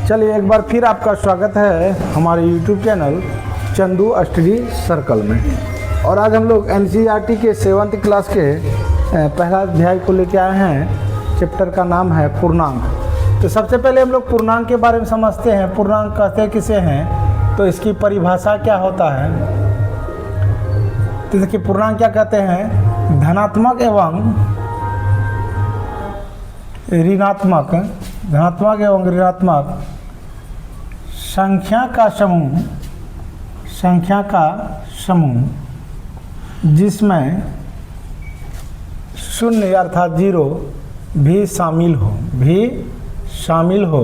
चलिए एक बार फिर आपका स्वागत है हमारे YouTube channel Chandu study circle में। और आज हम लोग NCERT के 7th क्लास के पहला अध्याय को लेके आए हैं। चैप्टर का नाम है पूर्णांक। तो सबसे पहले हम लोग पूर्णांक के बारे में समझते हैं। पूर्णांक कहते किसे हैं, तो इसकी परिभाषा क्या होता है। तो देखिए पूर्णांक क्या कहते हैं, धनात्मक एवं ऋणात्मक संख्या का समूह जिसमें शून्य अर्थात जीरो भी शामिल हो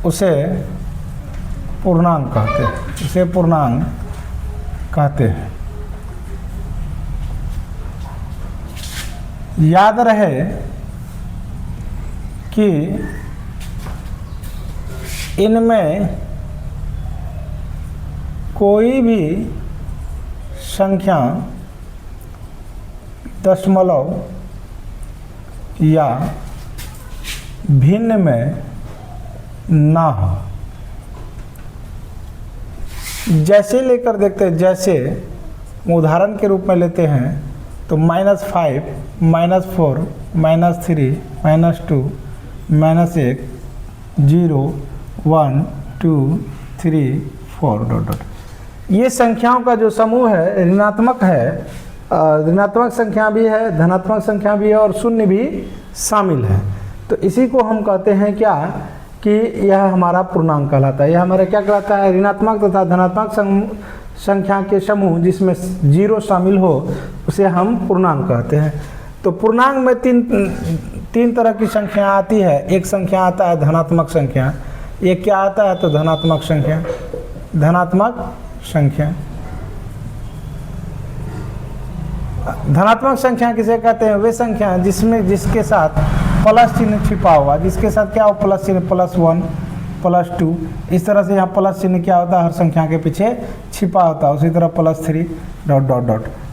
उसे पूर्णांक कहते हैं। याद रहे कि इनमें कोई भी संख्या दशमलव या भिन्न में ना हो। जैसे लेकर देखते हैं, जैसे उदाहरण के रूप में लेते हैं तो -5, -4, -3, -2, -1, 0, 1, 2, 3, 4 ये संख्याओं का जो समूह है ऋणात्मक है। ऋणात्मक संख्या भी है, धनात्मक संख्या भी है और शून्य भी शामिल है। तो इसी को हम कहते हैं क्या कि यह हमारा पूर्णांक कहलाता है। यह हमारा क्या कहलाता है, ऋणात्मक तथा धनात्मक संख्या के समूह जिसमें जीरो शामिल हो उसे हम पूर्णांक कहते हैं। तो पूर्णांक में तीन तरह की संख्या आती है। एक संख्या आता है धनात्मक संख्या। ये क्या आता है, तो धनात्मक संख्या धनात्मक संख्या किसे कहते हैं, वे संख्या जिसके साथ प्लस चिन्ह छिपा हुआ, जिसके साथ क्या हो प्लस चिन्ह, +1, +2 इस तरह से यहाँ प्लस चिन्ह क्या होता है, हर संख्या के पीछे छिपा होता है। उसी तरह +3 ...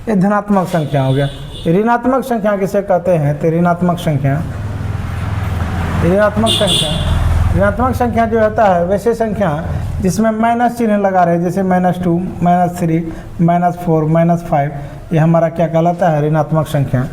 ये धनात्मक संख्या हो गया। ऋणात्मक संख्या किसे कहते हैं, तो ऋणात्मक संख्या जो होता है वैसे संख्या जिसमें माइनस चिन्ह लगा रहे, जैसे -2, -3, -4, -5 ये हमारा क्या कहलाता है, ऋणात्मक संख्या।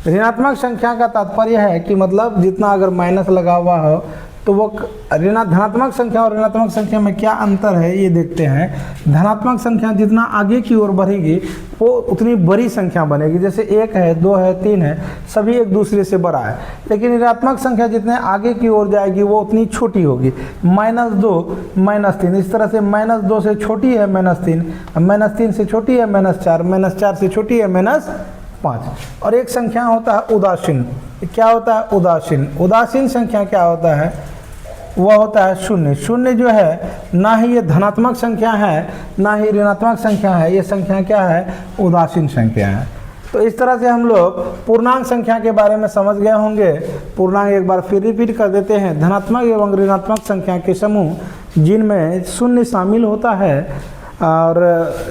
ऋणात्मक संख्या का तात्पर्य है कि मतलब जितना अगर माइनस लगा हुआ हो तो वो धनात्मक संख्या और ऋणात्मक संख्या में क्या अंतर है ये देखते हैं। धनात्मक संख्या जितना आगे की ओर बढ़ेगी वो उतनी बड़ी संख्या बनेगी। जैसे 1 है, 2 है, 3 है, सभी एक दूसरे से बड़ा है। लेकिन ऋणात्मक संख्या जितने आगे की ओर जाएगी वो उतनी छोटी होगी। -2, -3 इस तरह से -2 से छोटी है -3, -3 से छोटी है -4, -4 से छोटी है -5। और एक संख्या होता है उदासीन। क्या होता है, उदासीन संख्या क्या होता है, वह होता है शून्य जो है ना ही ये धनात्मक संख्या है ना ही ऋणात्मक संख्या है। ये संख्या क्या है, उदासीन संख्या है। तो इस तरह से हम लोग पूर्णांक संख्या के बारे में समझ गए होंगे। पूर्णांक एक बार फिर रिपीट कर देते हैं, धनात्मक एवं ऋणात्मक संख्या के समूह जिनमें शून्य शामिल होता है। और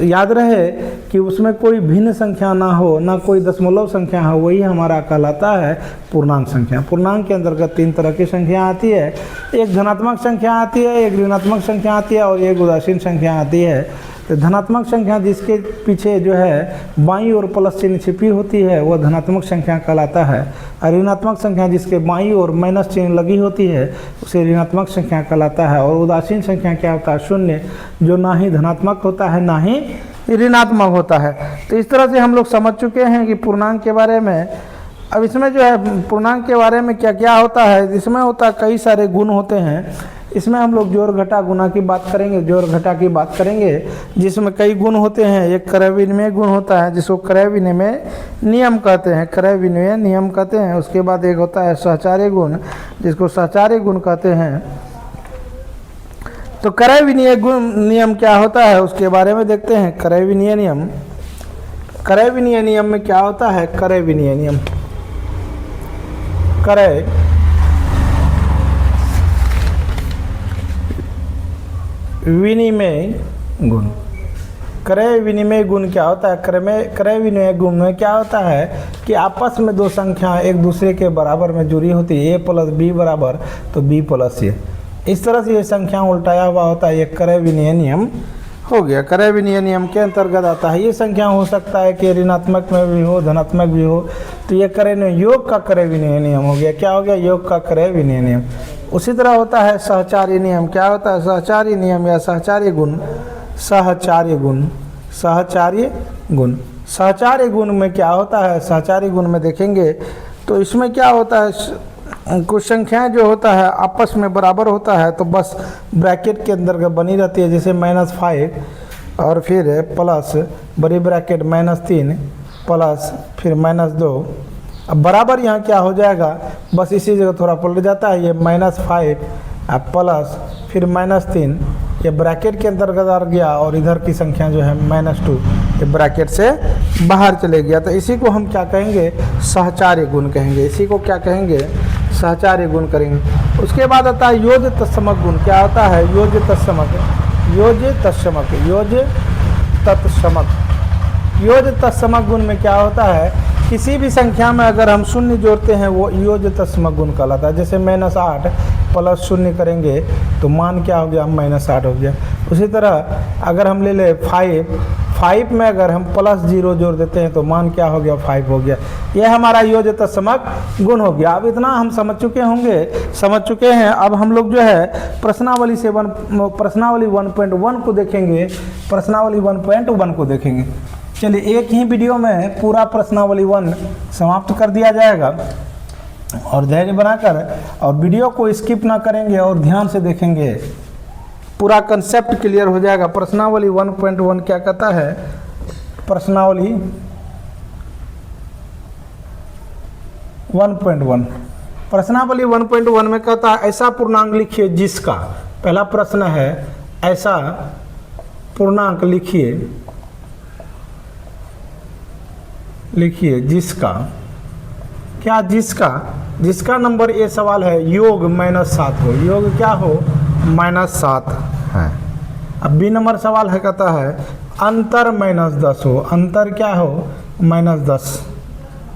याद रहे कि उसमें कोई भिन्न संख्या ना हो, ना कोई दशमलव संख्या हो, वही हमारा कहलाता है पूर्णांक संख्या। पूर्णांक के अंतर्गत 3 तरह की संख्या आती है। एक धनात्मक संख्या आती है, एक ऋणात्मक संख्या आती है और एक उदासीन संख्या आती है। तो धनात्मक संख्या जिसके पीछे जो है बाईं ओर प्लस चिन्ह छिपी होती है वह धनात्मक संख्या कहलाता है। और ऋणात्मक संख्या जिसके बाईं ओर माइनस चिन्ह लगी होती है उसे ऋणात्मक संख्या कहलाता है। और उदासीन संख्या क्या होता है, शून्य, जो ना ही धनात्मक होता है ना ही ऋणात्मक होता है। तो इस तरह से हम लोग समझ चुके हैं कि पूर्णांक के बारे में। अब इसमें जो है पूर्णांक के बारे में क्या क्या होता है, इसमें होता है कई सारे गुण होते हैं। इसमें हम लोग जोड़ घटा गुणा की बात करेंगे, जोड़ घटा की बात करेंगे, जिसमें कई गुण होते हैं। एक क्रय विनिमय गुण होता है जिसको क्रय विनिमय नियम कहते हैं, उसके बाद एक होता है सहचार्य गुण जिसको सहचार्य गुण कहते हैं। तो क्रय विनिमय गुण नियम क्या होता है उसके बारे में देखते हैं। क्रय विनिमय नियम में क्या होता है, क्रय विनिमय नियम, क्रय विनिमय गुण। क्रय विनिमय गुण क्या होता है? क्रय विनिमय गुण में क्या होता है कि आपस में दो संख्या एक दूसरे के बराबर में जुड़ी होती है, ए प्लस बी बराबर तो बी प्लस ए। इस तरह से ये संख्या उल्टाया हुआ होता है, ये क्रय विनिमय नियम हो गया। क्रय विनिमय नियम के अंतर्गत आता है। ये संख्या हो सकता है कि ऋणात्मक में भी हो, धनात्मक भी हो, तो ये योग का क्रय विनिमय नियम हो गया। क्या हो गया? योग का क्रय विनिमय नियम। उसी तरह होता है सहचार्य नियम। क्या होता है? सहचार्य नियम या सहचार्य गुण। सहचार्य गुण, सहचार्य गुण। सहचार्य गुण में क्या होता है? सहचार्य गुण में देखेंगे तो इसमें क्या होता है, कुछ संख्याएं जो होता है आपस में बराबर होता है तो बस ब्रैकेट के अंदर बनी रहती है, जैसे -5 और फिर प्लस बड़ी ब्रैकेट -3 प्लस फिर -2। अब बराबर यहाँ क्या हो जाएगा, बस इसी जगह थोड़ा पलट जाता है, ये -5 प्लस फिर -3, ये ब्रैकेट के अंतर्गत आ गया और इधर की संख्या जो है -2 ये ब्रैकेट से बाहर चले गया। तो इसी को हम क्या कहेंगे? सहचार्य गुण कहेंगे। इसी को क्या कहेंगे? सहचार्य गुण करेंगे। उसके बाद आता है योज्य तत्समक गुण। क्या होता है? योज्य तत्समक, योज्य तत्समक, योज्य तत्समक। योज्य तत्समक गुण में क्या होता है, किसी भी संख्या में अगर हम शून्य जोड़ते हैं वो योज्य तत्समक गुण कहलाता है। जैसे -8 प्लस शून्य करेंगे तो मान क्या हो गया? -8 हो गया। उसी तरह अगर हम ले ले 5 में अगर हम +0 जोड़ देते हैं तो मान क्या हो गया? 5 हो गया। यह हमारा योज्य तत्समक गुण हो गया। अब इतना हम समझ चुके हैं। अब हम लोग जो है प्रश्नावली 1.1 को देखेंगे। प्रश्नावली 1.1 को देखेंगे। चलिए एक ही वीडियो में पूरा प्रश्नावली 1 समाप्त कर दिया जाएगा और धैर्य बनाकर और वीडियो को स्किप ना करेंगे और ध्यान से देखेंगे, पूरा कंसेप्ट क्लियर हो जाएगा। प्रश्नावली 1.1 क्या कहता है? प्रश्नावली 1.1, प्रश्नावली 1.1 में कहता है ऐसा पूर्णांक लिखिए जिसका, पहला प्रश्न है ऐसा पूर्णांक लिखिए जिसका, क्या जिसका नंबर, ये सवाल है, योग -7 हो। योग क्या हो? -7 है। अब बी नंबर सवाल है, कहता है अंतर -10 हो। अंतर क्या हो? -10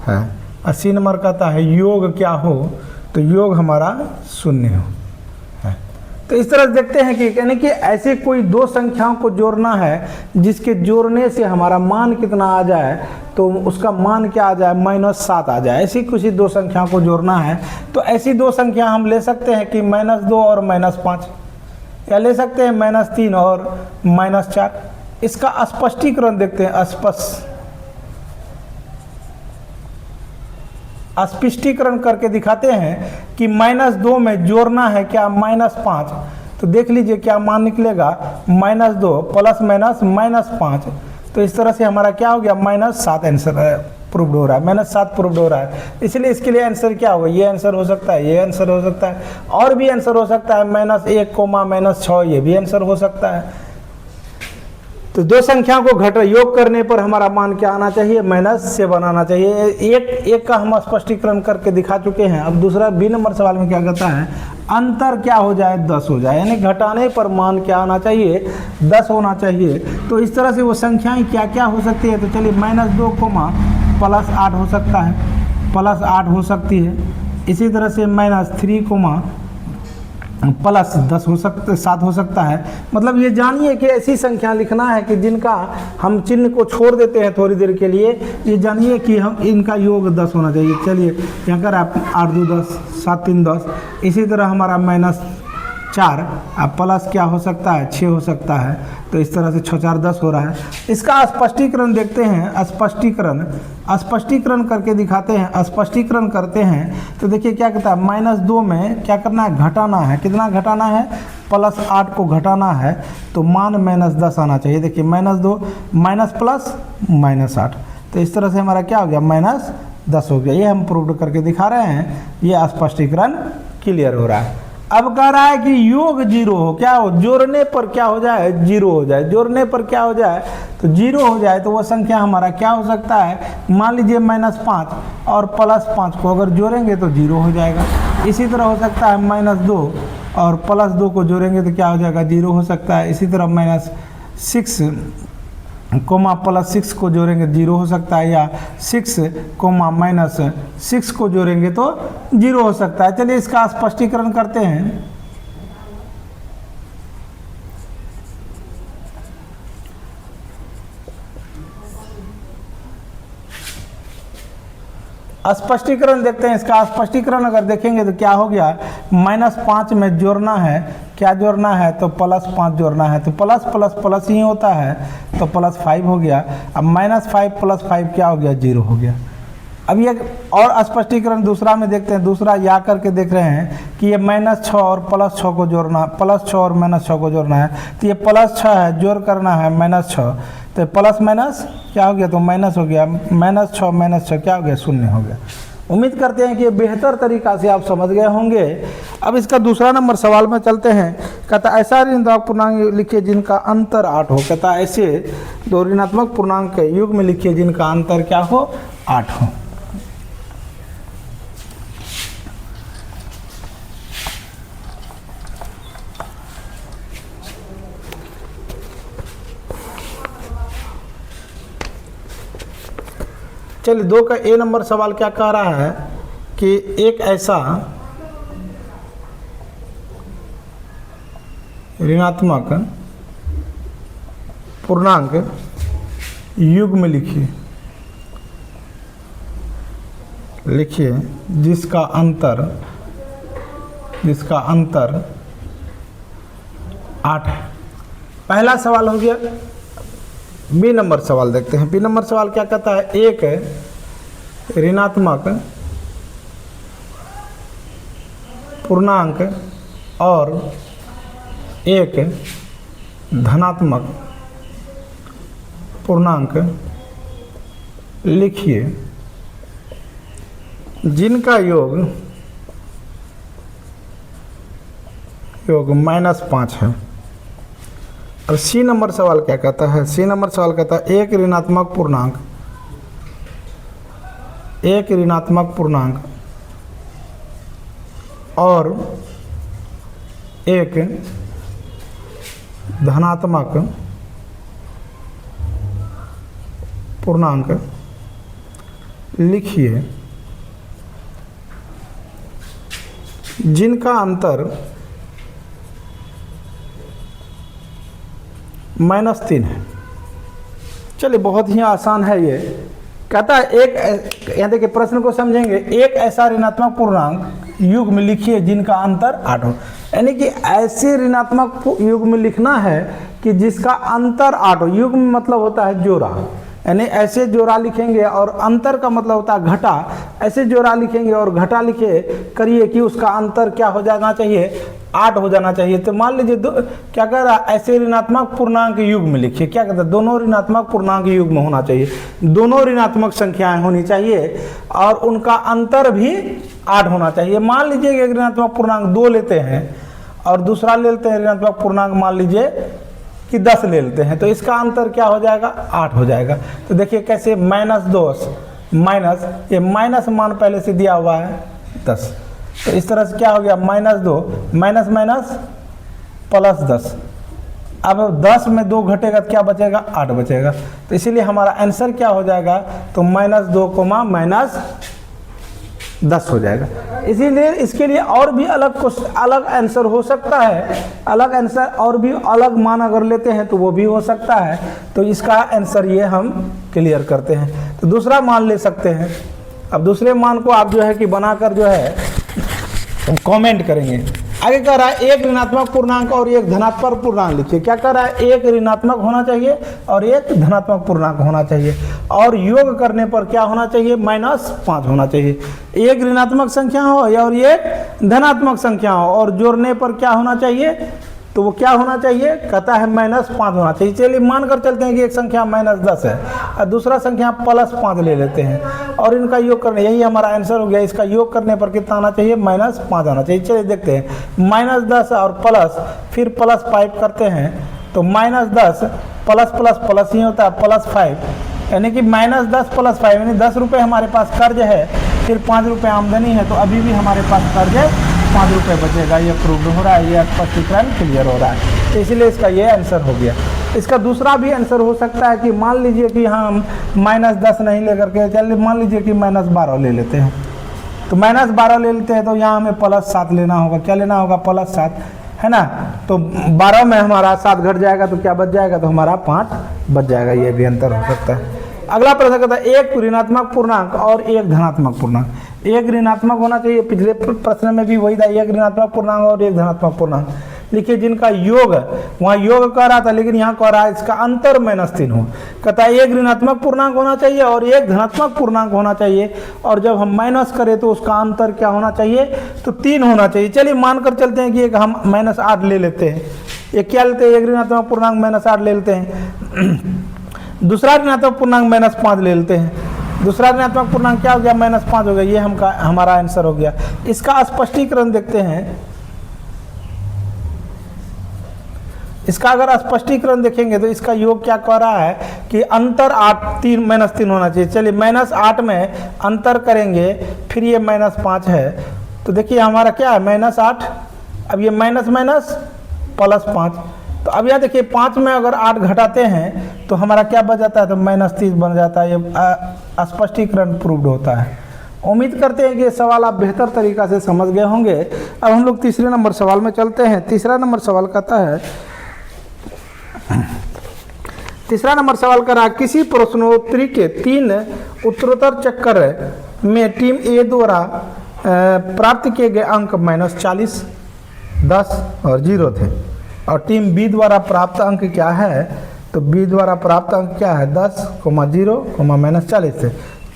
है। 80 नंबर कहता है योग क्या हो? तो योग हमारा 0 हो। तो इस तरह से देखते हैं कि यानी कि ऐसे कोई दो संख्याओं को जोड़ना है जिसके जोड़ने से हमारा मान कितना आ जाए, तो उसका मान क्या आ जाए? -7 आ जाए। ऐसी कुछ दो संख्याओं को जोड़ना है तो ऐसी दो संख्या हम ले सकते हैं कि -2 और -5, या ले सकते हैं -3 और -4। इसका स्पष्टीकरण देखते हैं। स्पष्टीकरण करके दिखाते हैं कि -2 में जोड़ना है क्या? -5। तो देख लीजिए क्या मान निकलेगा? -2 प्लस माइनस -5। तो इस तरह से हमारा क्या हो गया? -7 आंसर प्रूव्ड हो रहा है। -7 प्रूव्ड हो रहा है। इसलिए इसके लिए आंसर क्या होगा? ये आंसर हो सकता है, ये आंसर हो सकता है, और भी आंसर हो सकता है -1, -6, ये भी आंसर हो सकता है। तो दो संख्या को योग करने पर हमारा मान क्या आना चाहिए? -7 आना चाहिए। एक का हम स्पष्टीकरण करके दिखा चुके हैं। अब दूसरा बी नंबर सवाल में क्या कहता है? अंतर क्या हो जाए? 10 हो जाए। यानी घटाने पर मान क्या आना चाहिए? 10 होना चाहिए। तो इस तरह से वो संख्याएं क्या क्या हो सकती है? तो चलिए -2, +8 हो सकता है, +8 हो सकती है। इसी तरह से -3, +10 हो सकता, 7 हो सकता है। मतलब ये जानिए कि ऐसी संख्या लिखना है कि जिनका हम चिन्ह को छोड़ देते हैं थोड़ी देर के लिए, ये जानिए कि हम इनका योग 10 होना चाहिए। चलिए यहाँ कर आप 8 2 10, 7 3 10। इसी तरह हमारा -4 अब प्लस क्या हो सकता है? 6 हो सकता है। तो इस तरह से 6 4 10 हो रहा है। इसका स्पष्टीकरण देखते हैं। स्पष्टीकरण करके दिखाते हैं। स्पष्टीकरण करते हैं तो देखिए क्या कहता है? -2 में क्या करना है? घटाना है। कितना घटाना है? +8 को घटाना है तो मान -10 आना चाहिए। देखिए -2 प्लस -8, तो इस तरह से हमारा क्या हो गया? -10 हो गया। ये हम प्रूव करके दिखा रहे हैं। ये स्पष्टीकरण क्लियर हो रहा है। अब कह रहा है कि योग 0 हो। क्या हो? जोड़ने पर क्या हो जाए? 0 हो जाए। जोड़ने पर क्या हो जाए? तो 0 हो जाए। तो वो संख्या हमारा क्या हो सकता है? मान लीजिए -5 और +5 को अगर जोड़ेंगे तो 0 हो जाएगा। इसी तरह हो सकता है -2 और +2 को जोड़ेंगे तो क्या हो जाएगा? 0 हो सकता है। इसी तरह -6 कोमा प्लस 6 को जोड़ेंगे 0 हो सकता है, या 6 कोमा माइनस 6 को जोड़ेंगे तो 0 हो सकता है। चलिए इसका स्पष्टीकरण करते हैं। स्पष्टीकरण देखते हैं। इसका स्पष्टीकरण अगर देखेंगे तो क्या हो गया, -5 में जोड़ना है, क्या जोड़ना है तो +5 जोड़ना है, तो प्लस प्लस प्लस ही होता है, तो +5 हो गया। अब -5 + 5 क्या हो गया, 0 हो गया। अब ये और स्पष्टीकरण दूसरा में देखते हैं। दूसरा या करके देख रहे हैं कि ये -6 और +6 को जोड़ना, +6 और -6 को जोड़ना है, तो ये +6 है, जोड़ करना है -6, तो प्लस माइनस क्या हो गया, तो माइनस हो गया, -6 क्या हो गया, 0 हो गया। उम्मीद करते हैं कि ये बेहतर तरीका से आप समझ गए होंगे। अब इसका दूसरा नंबर सवाल में चलते हैं। कहता ऐसा ऋणात्मक पूर्णांक लिखिए जिनका अंतर 8 हो। कहता ऐसे दो ऋणात्मक पूर्णांक के युग में लिखिए जिनका अंतर क्या हो, 8 हो। चलिए 2 का ए नंबर सवाल क्या कह रहा है कि एक ऐसा ऋणात्मक पूर्णांक युग में लिखिए जिसका अंतर 8 है। पहला सवाल हो गया। बी नंबर सवाल देखते हैं। बी नंबर सवाल क्या कहता है, एक ऋणात्मक पूर्णांक और एक धनात्मक पूर्णांक लिखिए जिनका योग -5 है। और सी नंबर सवाल क्या कहता है, सी नंबर सवाल कहता है एक ऋणात्मक पूर्णांक और एक धनात्मक पूर्णांक लिखिए जिनका अंतर -3 है। चलिए बहुत ही आसान है ये। कहता है एक, यहाँ देखिए प्रश्न को समझेंगे, एक ऐसा ऋणात्मक पूर्णांक युग में लिखिए जिनका अंतर 8 हो। यानी कि ऐसे ऋणात्मक युग में लिखना है कि जिसका अंतर 8 हो। युग में मतलब होता है जोड़ा, यानी ऐसे जोड़ा लिखेंगे, और अंतर का मतलब होता है घटा। ऐसे जोड़ा लिखेंगे और घटा लिखे करिए कि उसका अंतर क्या हो जाना चाहिए, 8 हो जाना चाहिए। तो मान लीजिए क्या कह रहा है, ऐसे ऋणात्मक पूर्णांक युग में लिखिए। क्या कहता है, दोनों ऋणात्मक पूर्णांक युग में होना चाहिए, दोनों ऋणात्मक संख्याएं होनी चाहिए और उनका अंतर भी 8 होना चाहिए। मान लीजिए कि एक ऋणात्मक पूर्णांक 2 लेते हैं और दूसरा ले लेते हैं ऋणात्मक पूर्णांक मान लीजिए कि 10 ले लेते हैं, तो इसका अंतर क्या हो जाएगा, 8 हो जाएगा। तो देखिए कैसे, -2 माइनस, ये माइनस मान पहले से दिया हुआ है 10, तो इस तरह से क्या हो गया, -2 माइनस माइनस +10। अब 10 में 2 घटेगा तो क्या बचेगा, 8 बचेगा। तो इसीलिए हमारा आंसर क्या हो जाएगा, तो -2 -10 हो जाएगा। इसीलिए इसके लिए और भी अलग आंसर हो सकता है, अलग आंसर और भी अलग मान अगर लेते हैं तो वो भी हो सकता है। तो इसका आंसर ये हम क्लियर करते हैं। तो दूसरा मान ले सकते हैं। अब दूसरे मान को आप जो है कि बनाकर जो है कमेंट करेंगे। आगे कह रहा है एक ऋणात्मक पूर्णांक और एक धनात्मक पूर्णांक लिखिए। क्या कह रहा है, एक ऋणात्मक होना चाहिए और एक धनात्मक पूर्णांक होना चाहिए, और योग करने पर क्या होना चाहिए, -5 होना चाहिए। एक ऋणात्मक संख्या हो और एक धनात्मक संख्या हो और जोड़ने पर क्या होना चाहिए, तो वो क्या होना चाहिए, कहता है -5 होना चाहिए। चलिए मानकर चलते हैं कि एक संख्या -10 है और दूसरा संख्या +5 ले लेते हैं और इनका योग करने, यही हमारा आंसर हो गया। इसका योग करने पर कितना आना चाहिए, -5 आना चाहिए। चलिए देखते हैं, -10 और प्लस, फिर +5 करते हैं तो -10 प्लस प्लस प्लस ही होता है +5, यानी कि -10 + 5 यानी 10 रुपये हमारे पास कर्ज है, फिर 5 रुपये आमदनी है, तो अभी भी हमारे पास कर्ज है 5 रुपये बचेगा। ये प्रूव हो रहा है, ये स्पष्टीकरण क्लियर हो रहा है। तो इसलिए इसका ये आंसर हो गया। इसका दूसरा भी आंसर हो सकता है कि मान लीजिए कि हम -10 नहीं लेकर के, चलिए मान लीजिए कि -12 ले लेते हैं, तो -12 ले लेते हैं तो यहाँ हमें +7 लेना होगा। क्या लेना होगा? +7, है ना। तो 12 में हमारा 7 घट जाएगा तो क्या बच जाएगा? तो हमारा 5 बच जाएगा। ये भी अंतर हो सकता है। अगला प्रश्न कहता है एक ऋणात्मक पूर्णांक और एक धनात्मक पूर्णांक। एक ऋणात्मक होना चाहिए, पिछले प्रश्न में भी वही था, एक ऋणात्मक पूर्णांक और एक धनात्मक पूर्णांक। लिखिए जिनका योग, वहाँ योग कह रहा था लेकिन यहाँ कह रहा है इसका अंतर -3 हो। कहता है एक ऋणात्मक पूर्णांक होना चाहिए और एक धनात्मक पूर्णांक होना चाहिए, और जब हम माइनस करें तो उसका अंतर क्या होना चाहिए? तो 3 होना चाहिए। चलिए मानकर चलते हैं कि एक हम -8 ले लेते हैं। एक क्या लेते हैं? एक ऋणात्मक पूर्णांक -8 ले लेते हैं। दूसरा ऋणात्मक पूर्णांक -5 ले लेते हैं। दूसरा ऋणात्मक पूर्णांक क्या हो गया? -5 हो गया। ये हमारा आंसर हो गया। इसका स्पष्टीकरण देखते हैं। इसका अगर स्पष्टीकरण देखेंगे तो इसका योग क्या कह रहा है कि अंतर 3 होना चाहिए। चलिए -8 में अंतर करेंगे, फिर ये -5 है, तो देखिए हमारा क्या है? -8, अब ये माइनस +5, तो अब यह देखिए 5 में अगर 8 घटाते हैं तो हमारा क्या बच जाता है? तो -30 बन जाता है। ये स्पष्टीकरण प्रूव्ड होता है। उम्मीद करते हैं कि ये सवाल आप बेहतर तरीक़ा से समझ गए होंगे। अब हम लोग तीसरे नंबर सवाल में चलते हैं। तीसरा नंबर सवाल कहता है, तीसरा नंबर सवाल कर रहा है किसी प्रश्नोत्तरी के 3 उत्तरोत्तर चक्कर में टीम ए द्वारा प्राप्त किए गए अंक -40, 10 और 0 थे, और टीम बी द्वारा प्राप्त अंक क्या है? तो बी द्वारा प्राप्त अंक क्या है? 10, 0, -40 थे।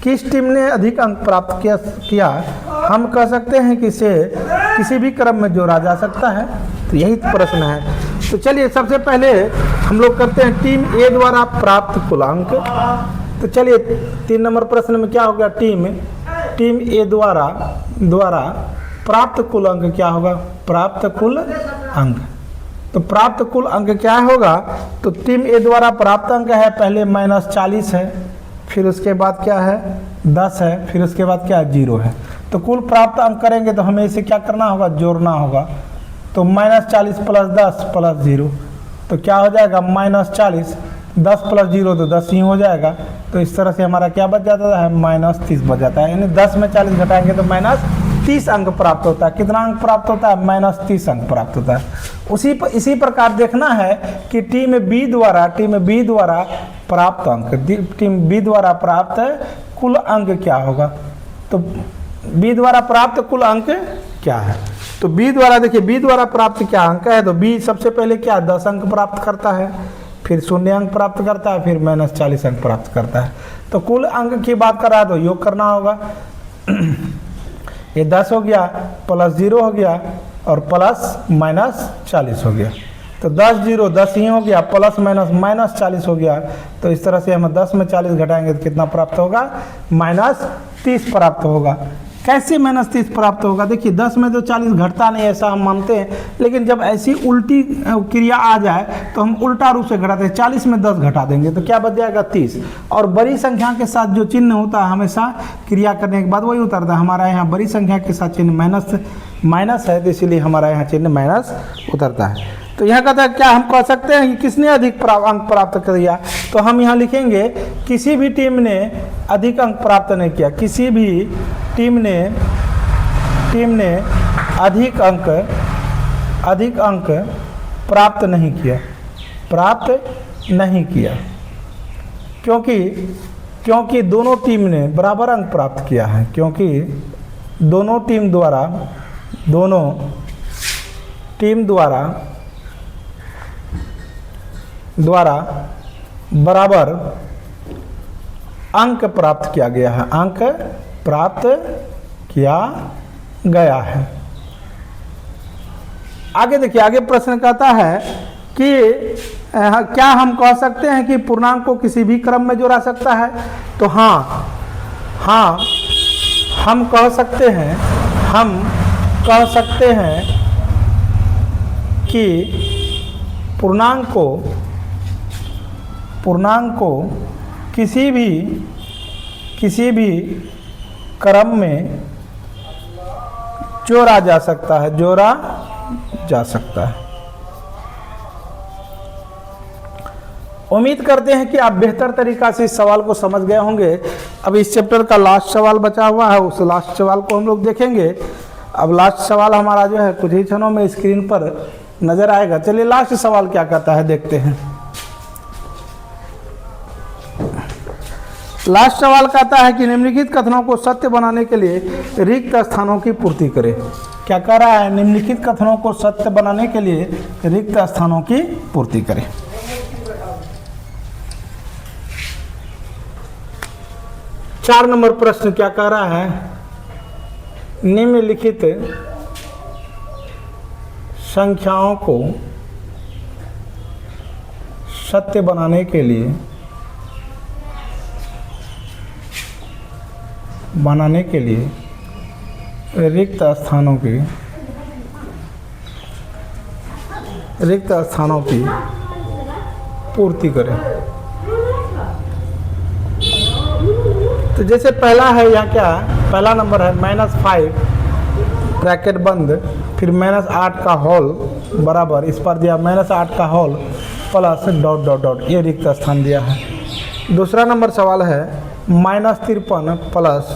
किस टीम ने अधिक अंक प्राप्त किया? हम कह सकते हैं कि इसे किसी भी क्रम में जोड़ा जा सकता है। तो यही प्रश्न है। तो चलिए सबसे पहले हम लोग करते हैं टीम ए द्वारा प्राप्त कुल अंक। तो चलिए 3 नंबर प्रश्न में क्या हो गया? टीम ए द्वारा प्राप्त कुल अंक क्या होगा? प्राप्त कुल अंक। तो प्राप्त कुल अंक क्या होगा? तो टीम ए द्वारा प्राप्त अंक है, पहले -40 है, फिर उसके बाद क्या है? 10 है, फिर उसके बाद क्या है? 0 है। तो कुल प्राप्त अंक करेंगे तो हमें इसे क्या करना होगा? जोड़ना होगा। तो -40 + 10 + 0, तो क्या हो जाएगा? -40, 10 + 0 तो 10 ही हो जाएगा। तो इस तरह से हमारा क्या बच जाता है? -30 बच जाता है। यानी 10 में 40 घटाएंगे तो -30 अंक प्राप्त होता है। कितना अंक प्राप्त होता है? -30 अंक प्राप्त होता है। इसी प्रकार देखना है कि टीम बी द्वारा प्राप्त अंक, टीम बी द्वारा प्राप्त कुल अंक क्या होगा? तो बी द्वारा प्राप्त कुल अंक क्या है? तो बी द्वारा, देखिए बी द्वारा प्राप्त क्या अंक है? तो बी सबसे पहले क्या 10 अंक प्राप्त करता है, फिर 0 अंक प्राप्त करता है, फिर -40 अंक प्राप्त करता है। तो कुल अंक की बात कर रहा है तो योग करना होगा। ये 10 हो गया, +0 हो गया, और +-40 हो गया। तो 10 0 10 ही हो गया, प्लस माइनस -40 हो गया। तो इस तरह से हम 10 में 40 घटाएंगे तो कितना प्राप्त होगा? -30 प्राप्त होगा। कैसे -30 प्राप्त होगा? देखिए 10 में तो 40 घटता नहीं, ऐसा हम मानते हैं, लेकिन जब ऐसी उल्टी क्रिया आ जाए तो हम उल्टा रूप से घटाते हैं। 40 में 10 घटा देंगे तो क्या बच जाएगा? 30। और बड़ी संख्या के साथ जो चिन्ह होता है हमेशा क्रिया करने के बाद वही उतरता है। हमारा यहाँ बड़ी संख्या के साथ चिन्ह माइनस है, तो इसीलिए हमारा यहाँ चिन्ह माइनस उतरता है। तो यहाँ कहता है क्या हम कह सकते हैं कि किसने अधिक अंक प्राप्त कर दिया? तो हम यहाँ लिखेंगे किसी भी टीम ने अधिक अंक प्राप्त नहीं किया। किसी भी टीम ने अधिक अंक प्राप्त नहीं किया, क्योंकि दोनों टीम ने बराबर अंक प्राप्त किया है। क्योंकि दोनों टीम द्वारा बराबर अंक प्राप्त किया गया है। अंक प्राप्त किया गया है। आगे देखिए, आगे प्रश्न कहता है कि क्या हम कह सकते हैं कि पूर्णांक को किसी भी क्रम में जोड़ा सकता है? तो हाँ, हम कह सकते हैं कि पूर्णांक को किसी भी क्रम में जोड़ा जा सकता है। उम्मीद करते हैं कि आप बेहतर तरीक़ा से इस सवाल को समझ गए होंगे। अब इस चैप्टर का लास्ट सवाल बचा हुआ है, उस लास्ट सवाल को हम लोग देखेंगे। अब लास्ट सवाल हमारा जो है कुछ ही क्षणों में स्क्रीन पर नज़र आएगा। चलिए लास्ट सवाल क्या कहता है देखते हैं। लास्ट सवाल कहता है कि निम्नलिखित कथनों को सत्य बनाने के लिए रिक्त स्थानों की पूर्ति करें। क्या कह रहा है? निम्नलिखित कथनों को सत्य बनाने के लिए रिक्त स्थानों की पूर्ति करें। चार नंबर प्रश्न क्या कह रहा है? निम्नलिखित संख्याओं को सत्य बनाने के लिए रिक्त स्थानों की पूर्ति करें। तो जैसे पहला है यहाँ क्या, पहला नंबर है -5 ब्रैकेट बंद, फिर -8 का होल बराबर, इस पर दिया -8 का whole plus dot dot dot, ये रिक्त स्थान दिया है। दूसरा नंबर सवाल है -53 plus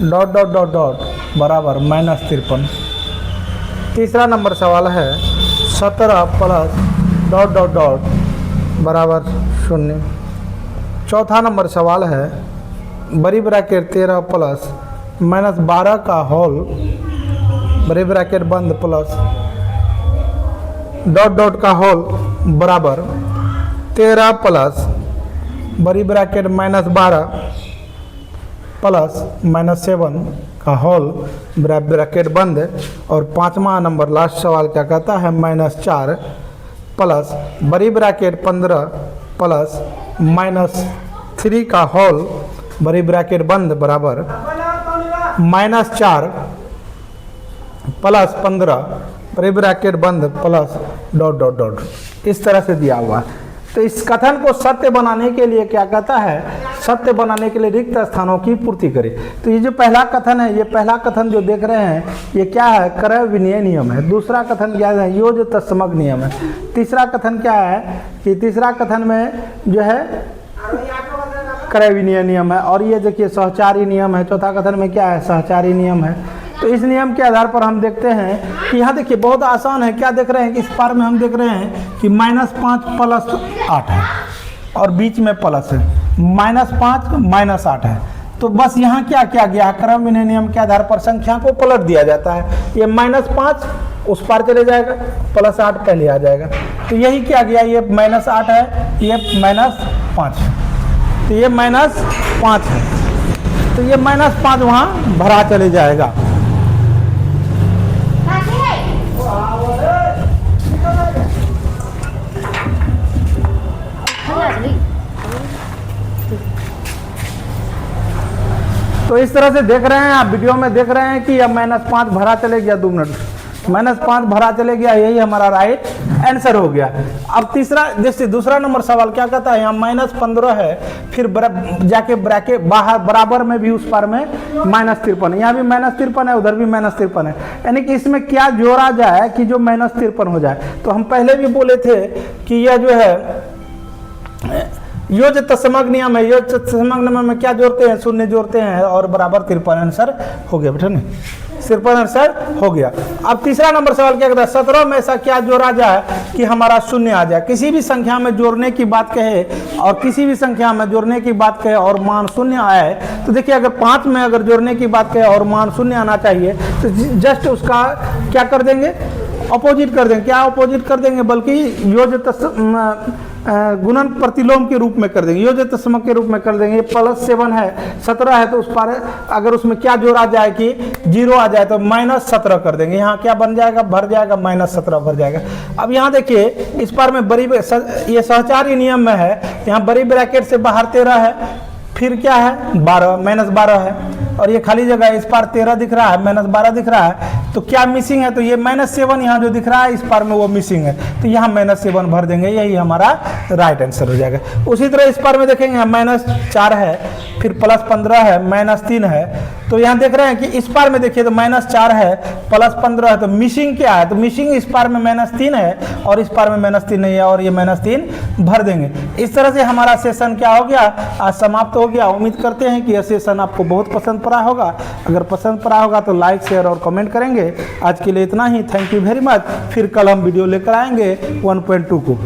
dot dot dot dot बराबर -53। तीसरा नंबर सवाल है 17 प्लस डॉट डॉट डॉट बराबर 0। चौथा नंबर सवाल है बड़ी ब्रैकेट 13 प्लस -12 का होल बड़ी ब्रैकेट बंद प्लस डॉट डॉट का होल बराबर 13 प्लस बड़ी ब्रैकेट -12 प्लस -7 का होल ब्रैकेट बंद। और पांचवा नंबर लास्ट सवाल क्या कहता है? -4 प्लस बड़ी ब्रैकेट 15 प्लस -3 का होल बड़ी ब्रैकेट बंद बराबर -4 प्लस 15 बड़ी ब्रैकेट बंद प्लस डॉट डॉट डॉट, इस तरह से दिया हुआ है। तो इस कथन को सत्य बनाने के लिए क्या कहता है? सत्य बनाने के लिए रिक्त स्थानों की पूर्ति करें। तो ये जो पहला कथन है, ये पहला कथन जो देख रहे हैं ये क्या है? क्रय विनिमय नियम है। दूसरा कथन क्या है? योज्य तत्समक नियम है। तीसरा कथन क्या है कि तीसरा कथन में जो है क्रय विनिमय नियम है, और ये देखिए सहचारी नियम है। चौथा कथन में क्या है? सहचारी नियम है। तो इस नियम के आधार पर हम देखते हैं कि यहाँ देखिए बहुत आसान है। क्या देख रहे हैं कि इस पार में हम देख रहे हैं कि -5 प्लस 8 है और बीच में प्लस है, -5 -8 है। तो बस यहाँ क्या किया गया? क्रम विनिमय नियम के आधार पर संख्या को पलट दिया जाता है। ये -5 उस पार चले जाएगा, +8 पहले आ जाएगा। तो यही क्या गया? ये -8 है, ये -5 है, तो ये -5 है, तो ये -5 वहाँ भरा चले जाएगा। तो इस तरह से देख रहे हैं आप, वीडियो में देख रहे हैं कि अब -5 भरा चले गया। 2 मिनट -5 भरा चले गया, यही हमारा राइट आंसर हो गया। अब तीसरा जैसे दूसरा नंबर सवाल क्या कहता है? यहाँ -15 है, फिर जाके ब्रैकेट बाहर बराबर में भी उस पार में -53 है, यहाँ भी -53 है, उधर भी -53 है। यानी कि इसमें क्या जोड़ा जाए कि जो -53 हो जाए? तो हम पहले भी बोले थे कि यह जो है योज्य तत्समक नियम है। योज्य तत्समक नियम में क्या जोड़ते हैं? 0 जोड़ते हैं और बराबर 53 आंसर हो गया बेटा, नहीं 53 आंसर हो गया। अब तीसरा नंबर सवाल क्या कहता है? 17 में ऐसा क्या जोड़ा जाए कि हमारा 0 आ जाए? किसी भी संख्या में जोड़ने की बात कहे और किसी भी संख्या में जोड़ने की बात कहे और मान 0 आए, तो देखिए अगर 5 में अगर जोड़ने की बात कहे और मान 0 आना चाहिए तो जस्ट उसका क्या कर देंगे? अपोजिट कर देंगे। क्या अपोजिट कर देंगे? बल्कि योज्य गुणन प्रतिलोम के रूप में कर देंगे, योज्य तत्समक के रूप में कर देंगे। +7 है, 17 है, तो उस पर अगर उसमें क्या जोड़ा जाए कि 0 आ जाए तो -17 कर देंगे। यहाँ क्या बन जाएगा? भर जाएगा, -17 भर जाएगा। अब यहाँ देखिए इस पर में बड़ी ये सहचारी नियम में है, यहाँ बड़ी ब्रैकेट से बाहर 13 है, फिर क्या है? 12 -12 है, और ये खाली जगह इस पार 13 दिख रहा है, -12 दिख रहा है, तो क्या मिसिंग है, तो ये -7 यहाँ जो दिख रहा है इस पार में वो मिसिंग है, तो यहाँ -7 भर देंगे, यही हमारा राइट आंसर हो जाएगा। उसी तरह इस पार में देखेंगे -4 है, फिर +15 है, -3 है, तो यहाँ देख रहे हैं कि इस पार में देखिए तो -4 है, +15 है, तो मिसिंग क्या है, तो मिसिंग इस पार में -3 है और इस पार में -3 नहीं है, और ये -3 भर देंगे। इस तरह से हमारा सेशन क्या हो गया, आज समाप्त हो गया। उम्मीद करते हैं कि यह सेशन आपको बहुत पसंद पड़ा होगा। अगर पसंद पड़ा होगा तो लाइक, शेयर और कमेंट करेंगे। आज के लिए इतना ही, थैंक यू वेरी मच। फिर कल हम वीडियो लेकर आएंगे 1.2 को।